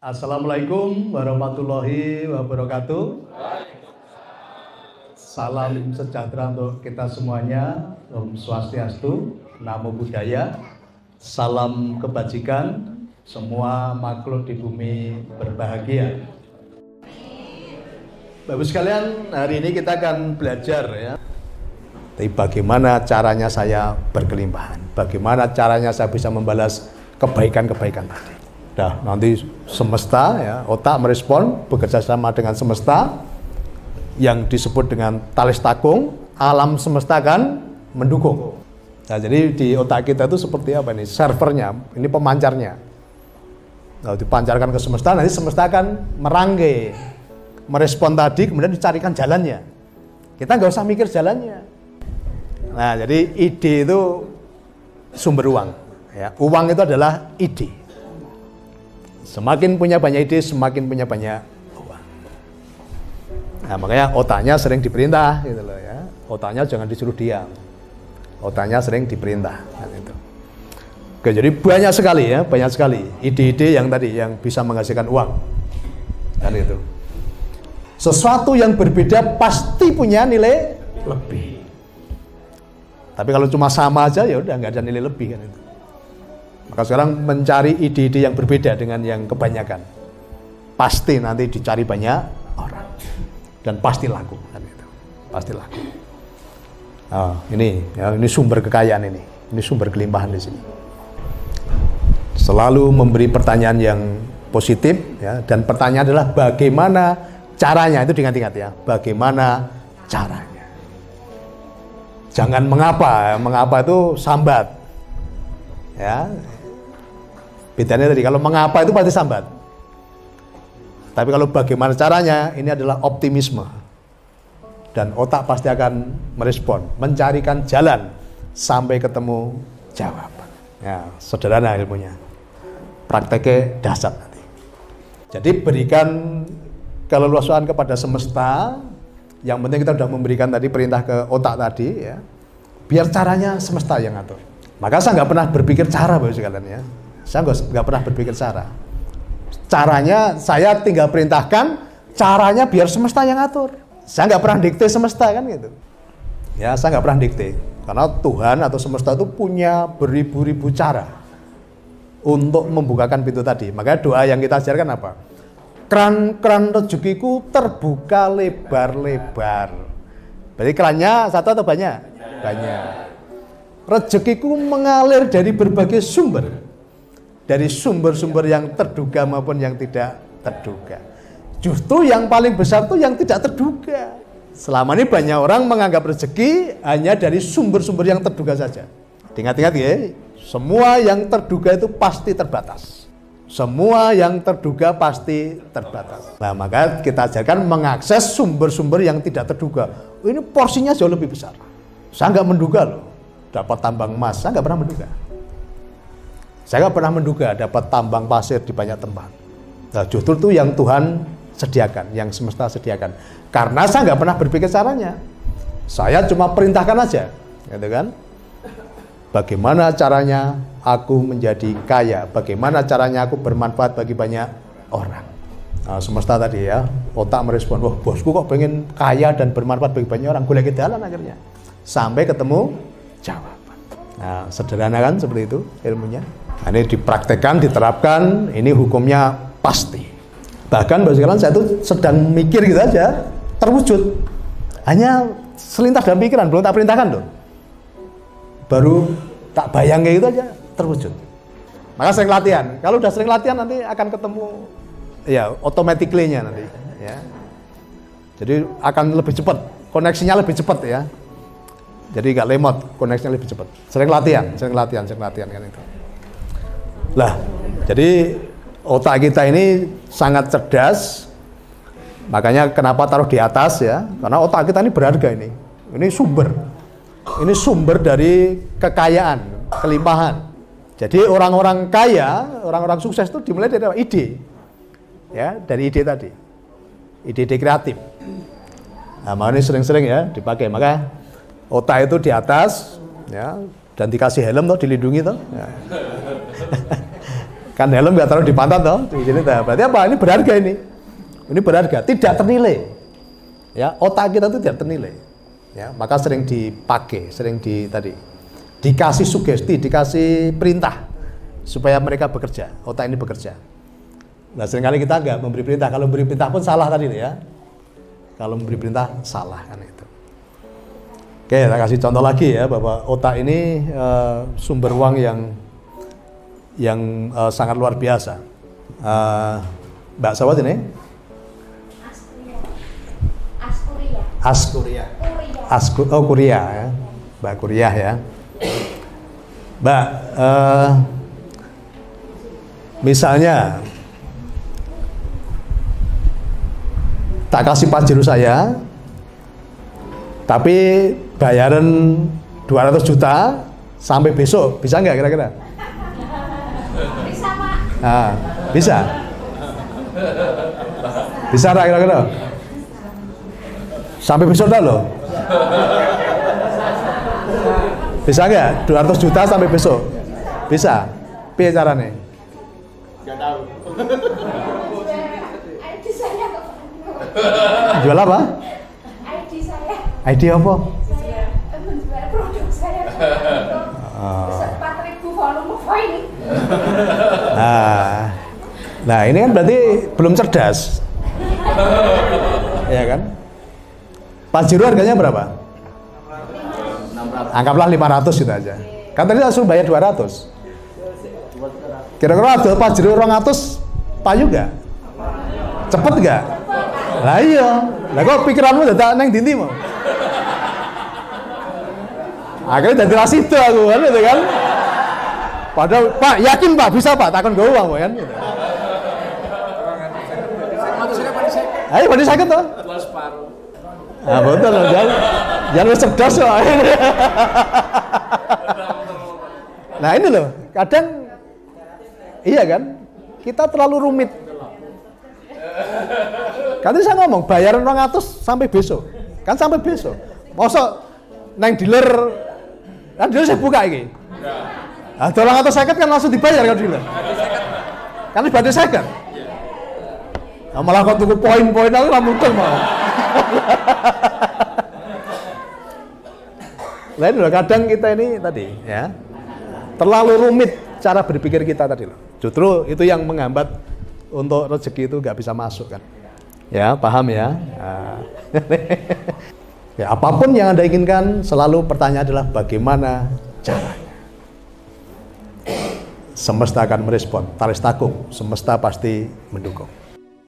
Assalamualaikum warahmatullahi wabarakatuh. Salam sejahtera untuk kita semuanya. Om Swastiastu, Namo Buddhaya. Salam kebajikan. Semua makhluk di bumi berbahagia. Bapak sekalian, hari ini kita akan belajar ya. Tapi bagaimana caranya saya berkelimpahan? Bagaimana caranya saya bisa membalas kebaikan-kebaikan tadi? Nah, nanti semesta ya, otak merespon, bekerja sama dengan semesta yang disebut dengan talis takung, alam semesta kan mendukung. Nah, jadi di otak kita itu seperti apa nih? Servernya, ini pemancarnya. Nah, dipancarkan ke semesta, nanti semesta akan merangkai, merespon tadi, kemudian dicarikan jalannya. Kita nggak usah mikir jalannya. Nah, jadi ide itu sumber uang. Ya. Uang itu adalah ide. Semakin punya banyak ide, semakin punya banyak uang. Nah, makanya otaknya sering diperintah, gitu loh ya. Otaknya jangan disuruh diam. Otaknya sering diperintah. Kan itu. Oke, jadi banyak sekali ya, banyak sekali ide-ide yang tadi yang bisa menghasilkan uang. Kan itu. Sesuatu yang berbeda pasti punya nilai lebih. Tapi kalau cuma sama aja ya udah nggak ada nilai lebih kan itu. Maka sekarang mencari ide-ide yang berbeda dengan yang kebanyakan. Pasti nanti dicari banyak orang. Dan pasti laku kan itu. Pasti laku. Oh, ini sumber kekayaan ini. Ini sumber kelimpahan di sini. Selalu memberi pertanyaan yang positif ya, dan pertanyaan adalah bagaimana caranya, itu diingat-ingat ya. Bagaimana caranya? Jangan mengapa. Mengapa itu sambat. Ya. Bedanya tadi, kalau mengapa itu pasti sambat. Tapi kalau bagaimana caranya, ini adalah optimisme. Dan otak pasti akan merespon, mencarikan jalan sampai ketemu jawaban. Ya, sederhana ilmunya. Prakteknya dahsyat nanti. Jadi berikan keleluasaan kepada semesta. Yang penting kita sudah memberikan tadi perintah ke otak tadi ya. Biar caranya semesta yang ngatur. Maka saya nggak pernah berpikir cara Bapak sekalian ya. Saya nggak pernah berpikir cara. Caranya saya tinggal perintahkan, caranya biar semesta yang ngatur. Saya nggak pernah dikte semesta kan gitu. Ya, saya nggak pernah dikte. Karena Tuhan atau semesta itu punya beribu-ribu cara untuk membukakan pintu tadi. Makanya doa yang kita ajarkan apa? Keran rezekiku terbuka lebar-lebar. Berarti kerannya satu atau banyak? Banyak. Rezekiku mengalir dari berbagai sumber. Dari sumber-sumber yang terduga maupun yang tidak terduga. Justru yang paling besar itu yang tidak terduga. Selama ini banyak orang menganggap rezeki hanya dari sumber-sumber yang terduga saja. Ingat-ingat ya, semua yang terduga itu pasti terbatas. Semua yang terduga pasti terbatas. Nah, maka kita ajarkan mengakses sumber-sumber yang tidak terduga. Ini porsinya jauh lebih besar. Saya nggak menduga loh, dapat tambang emas. Saya nggak pernah menduga. Saya nggak pernah menduga dapat tambang pasir di banyak tempat. Nah, justru itu yang Tuhan sediakan, yang semesta sediakan. Karena saya nggak pernah berpikir caranya. Saya cuma perintahkan aja, gitu kan? Bagaimana caranya aku menjadi kaya? Bagaimana caranya aku bermanfaat bagi banyak orang? Nah, semesta tadi ya, otak merespon, wah bosku kok pengen kaya dan bermanfaat bagi banyak orang. Gue lagi jalan akhirnya. Sampai ketemu jawaban. Nah, sederhana kan seperti itu ilmunya. Nah, ini dipraktekkan, diterapkan, ini hukumnya pasti. Bahkan sekarang saya tuh sedang mikir gitu aja, terwujud. Hanya selintas dalam pikiran, belum tak perintahkan loh. Baru tak bayang kayak gitu aja, terwujud. Maka sering latihan. Kalau udah sering latihan nanti akan ketemu, ya automatically-nya nanti. Ya. Jadi akan lebih cepat, koneksinya lebih cepat ya. Jadi nggak lemot, koneksinya lebih cepat. Sering latihan kan itu. Lah, jadi otak kita ini sangat cerdas. Makanya kenapa taruh di atas ya? Karena otak kita ini berharga ini. Ini sumber. Ini sumber dari kekayaan, kelimpahan. Jadi orang-orang kaya, orang-orang sukses itu dimulai dari apa? Ide. Ya, dari ide tadi. Ide-ide kreatif. Nah, makanya sering-sering ya dipakai. Maka otak itu di atas ya, dan dikasih helm tuh, dilindungi tuh. Ya. Kan helm nggak taruh di pantat toh, di sini toh. Berarti apa? Ini berharga ini. Ini berharga, tidak ternilai. Ya, otak kita itu tidak ternilai. Ya, maka sering dipakai, sering dikasih sugesti, dikasih perintah supaya mereka bekerja, otak ini bekerja. Nah, seringkali kita nggak memberi perintah. Kalau memberi perintah pun salah tadi ya. Kalau memberi perintah salah kan itu. Oke, saya kasih contoh lagi ya bahwa otak ini sumber uang yang sangat luar biasa. Mbak Sawat ini? Askuria. Kuria ya. Mbak Kuria ya. Mbak, misalnya tak kasih pajero saya, tapi bayaran 200 juta sampai besok, bisa nggak kira-kira? Bisa, Pak. Nah, bisa? Bisa nggak kira-kira? Sampai besok dah loh. Bisa nggak? 200 juta sampai besok? Bisa? Piye caranya? Nggak tahu. ID saya kok. Jual apa? ID saya. ID apa? Saya menjual produk saya. 4.000 volume foil. Nah, ini kan berarti belum cerdas. Ya kan? Pajero harganya berapa? 600. Anggaplah 500 gitu aja. Kan tadi langsung bayar 200. Kira-kira ada pajero 200 payu gak? Cepet gak? Lah iya. Lah kok pikiranmu dadak neng ndi mau? Akhirnya jadi rasido aku kan gitu kan. Padahal Pak yakin Pak bisa Pak takon gue uang kan gitu. Ayo pada sakit toh? Ah betul loh, jangan cerdas loh. Nah ini loh, kadang iya kan, kita terlalu rumit. Kan tadi saya ngomong bayaran 200 sampai besok, kan sampai besok. Masa neng dealer, kan dealer saya buka ini. Nah, 250 kan langsung dibayar kan dealer. Kan ibadah second. Nah, malah kok tuku poin-poin aku nggak mungkin mau. Lain loh, kadang kita ini tadi ya terlalu rumit cara berpikir kita tadi loh. Justru itu yang menghambat untuk rezeki itu nggak bisa masuk kan. Ya paham ya. Nah. Ya apapun yang Anda inginkan selalu pertanyaan adalah bagaimana caranya. Semesta akan merespon. Taris takung, semesta pasti mendukung.